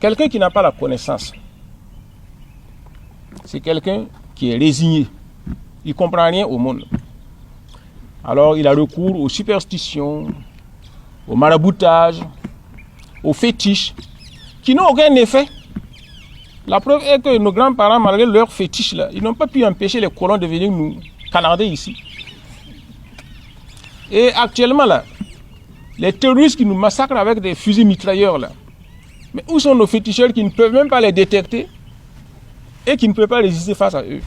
Quelqu'un qui n'a pas la connaissance, c'est quelqu'un qui est résigné. Il ne comprend rien au monde. Alors il a recours aux superstitions, au maraboutage, aux fétiches, qui n'ont aucun effet. La preuve est que nos grands-parents, malgré leurs fétiches, là, ils n'ont pas pu empêcher les colons de venir nous canarder ici. Et actuellement, là, les terroristes qui nous massacrent avec des fusils mitrailleurs, là, mais où sont nos féticheurs qui ne peuvent même pas les détecter et qui ne peuvent pas résister face à eux?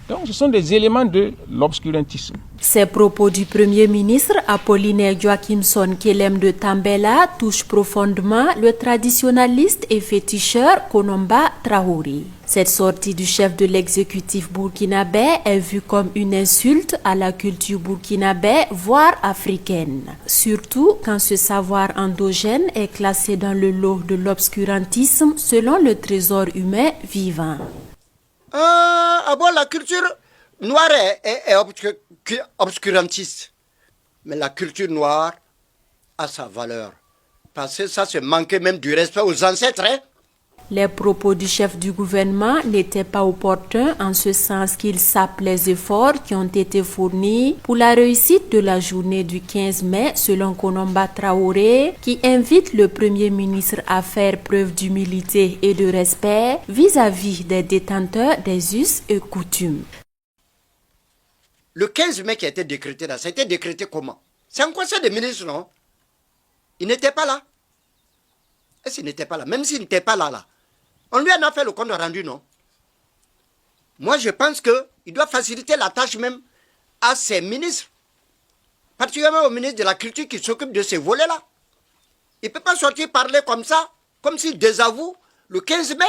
Donc ce sont des éléments de l'obscurantisme. Ces propos du Premier ministre Apollinaire Joachimson Kellem de Tambela touchent profondément le traditionnaliste et féticheur Konomba Traoré. Cette sortie du chef de l'exécutif burkinabé est vue comme une insulte à la culture burkinabé, voire africaine. Surtout quand ce savoir endogène est classé dans le lot de l'obscurantisme selon le trésor humain vivant. La culture noire est obscurantiste. Mais la culture noire a sa valeur. Parce que ça, c'est manquer même du respect aux ancêtres. Les propos du chef du gouvernement n'étaient pas opportuns en ce sens qu'il sape les efforts qui ont été fournis pour la réussite de la journée du 15 mai selon Konomba Traoré, qui invite le Premier ministre à faire preuve d'humilité et de respect vis-à-vis des détenteurs des us et coutumes. Le 15 mai qui a été décrété là, ça a été décrété comment? C'est un conseil des ministres, non? Il n'était pas là. Est-ce qu'il n'était pas là? Même s'il n'était pas là, on lui en a fait le compte rendu, non? Moi, je pense qu'il doit faciliter la tâche même à ses ministres. Particulièrement au ministre de la Culture qui s'occupe de ces volets-là. Il ne peut pas sortir parler comme ça, comme s'il désavoue le 15 mai.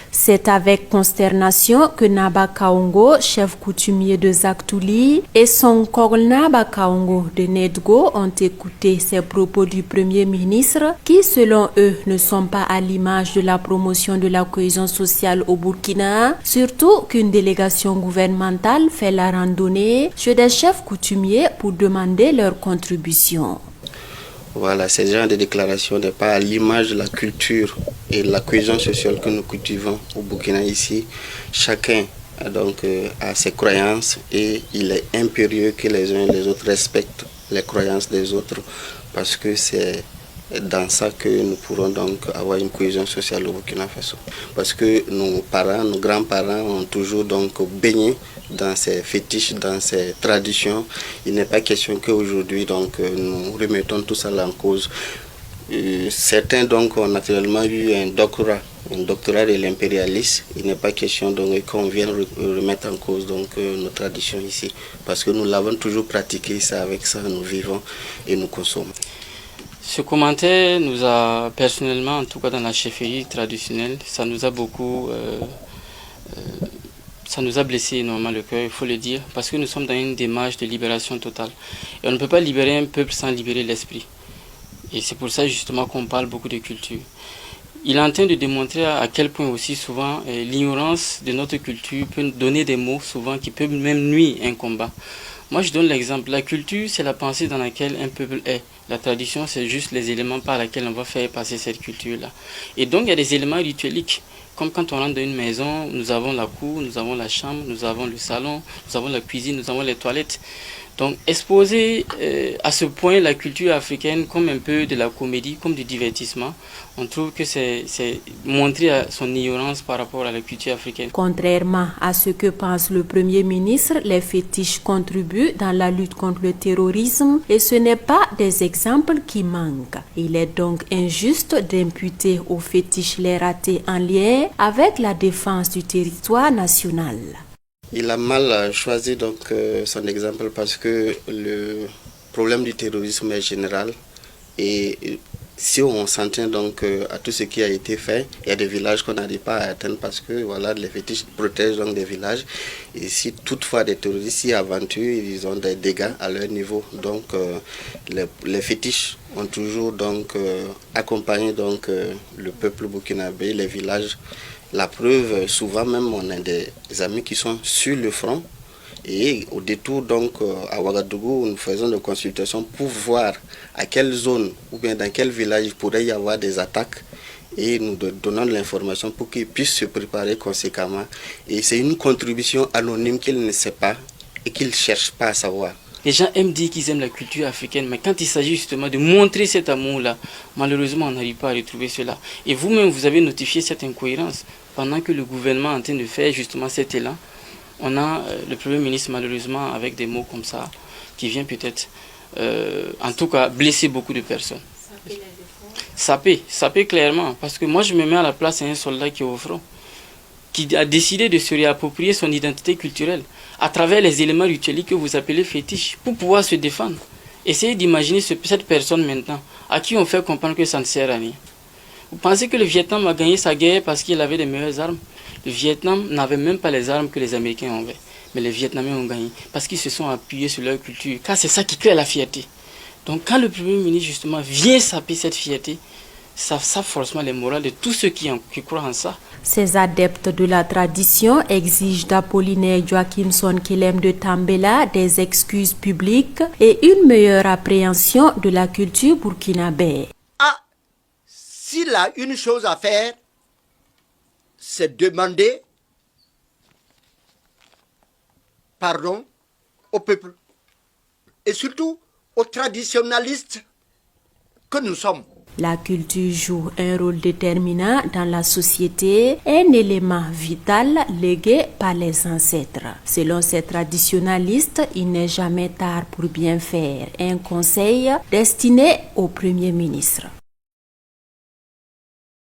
C'est avec consternation que Naba Kaongo, chef coutumier de Zaktouli, et son Kogl Naba Kaongo de Nedgo ont écouté ces propos du Premier ministre qui, selon eux, ne sont pas à l'image de la promotion de la cohésion sociale au Burkina, surtout qu'une délégation gouvernementale fait la randonnée chez des chefs coutumiers pour demander leur contribution. Voilà, ce genre de déclaration n'est pas à l'image de la culture et de la cohésion sociale que nous cultivons au Burkina ici. Chacun a ses croyances et il est impérieux que les uns et les autres respectent les croyances des autres parce que c'est dans ça que nous pourrons donc avoir une cohésion sociale au Burkina Faso. Parce que nos parents, nos grands-parents ont toujours donc baigné dans ces fétiches, dans ces traditions. Il n'est pas question qu'aujourd'hui donc nous remettons tout ça en cause. Certains donc ont naturellement eu un doctorat de l'impérialisme. Il n'est pas question donc qu'on vienne remettre en cause donc nos traditions ici. Parce que nous l'avons toujours pratiqué, ça avec ça nous vivons et nous consommons. Ce commentaire nous a personnellement, en tout cas dans la chefferie traditionnelle, ça nous a beaucoup, ça nous a blessé énormément le cœur, il faut le dire, parce que nous sommes dans une démarche de libération totale. Et on ne peut pas libérer un peuple sans libérer l'esprit. Et c'est pour ça justement qu'on parle beaucoup de culture. Il est en train de démontrer à quel point aussi souvent l'ignorance de notre culture peut donner des mots souvent qui peuvent même nuire un combat. Moi je donne l'exemple, la culture c'est la pensée dans laquelle un peuple est. La tradition c'est juste les éléments par lesquels on va faire passer cette culture-là. Et donc il y a des éléments ritueliques. Comme quand on rentre dans une maison, nous avons la cour, nous avons la chambre, nous avons le salon, nous avons la cuisine, nous avons les toilettes. Donc exposer à ce point la culture africaine comme un peu de la comédie, comme du divertissement, on trouve que c'est montrer son ignorance par rapport à la culture africaine. Contrairement à ce que pense le Premier ministre, les fétiches contribuent dans la lutte contre le terrorisme et ce n'est pas des exemples qui manquent. Il est donc injuste d'imputer aux fétiches les ratés en lien avec la défense du territoire national. Il a mal choisi donc son exemple parce que le problème du terrorisme est général et si on s'en tient donc à tout ce qui a été fait, il y a des villages qu'on n'arrive pas à atteindre parce que voilà, les fétiches protègent donc des villages et si toutefois des terroristes s'y aventurent, ils ont des dégâts à leur niveau. Donc les fétiches ont toujours donc accompagné donc le peuple burkinabé, les villages. La preuve, souvent même, on a des amis qui sont sur le front Et au détour, donc, à Ouagadougou, nous faisons des consultations pour voir à quelle zone ou bien dans quel village il pourrait y avoir des attaques. Et nous donnons de l'information pour qu'ils puissent se préparer conséquemment. Et c'est une contribution anonyme qu'ils ne savent pas et qu'ils ne cherchent pas à savoir. Les gens aiment dire qu'ils aiment la culture africaine, mais quand il s'agit justement de montrer cet amour-là, malheureusement, on n'arrive pas à retrouver cela. Et vous-même, vous avez notifié cette incohérence. Pendant que le gouvernement est en train de faire justement cet élan, on a le Premier ministre, malheureusement, avec des mots comme ça, qui vient peut-être, en tout cas, blesser beaucoup de personnes. Ça paie clairement, parce que moi, je me mets à la place d'un soldat qui est au front, qui a décidé de se réapproprier son identité culturelle à travers les éléments rituels que vous appelez fétiches, pour pouvoir se défendre. Essayez d'imaginer cette personne maintenant, à qui on fait comprendre que ça ne sert à rien. Vous pensez que le Vietnam a gagné sa guerre parce qu'il avait les meilleures armes? Le Vietnam n'avait même pas les armes que les Américains avaient. Mais les Vietnamiens ont gagné parce qu'ils se sont appuyés sur leur culture, car c'est ça qui crée la fierté. Donc quand le Premier ministre justement vient saper cette fierté, ça forcément les morales de tous ceux qui croient en ça. Ces adeptes de la tradition exigent d'Apollinaire Joachimson Kelem de Tambela des excuses publiques et une meilleure appréhension de la culture burkinabé. Ah, s'il a une chose à faire, c'est demander pardon au peuple et surtout aux traditionnalistes que nous sommes. La culture joue un rôle déterminant dans la société, un élément vital légué par les ancêtres. Selon ces traditionnalistes, il n'est jamais tard pour bien faire. Un conseil destiné au Premier ministre.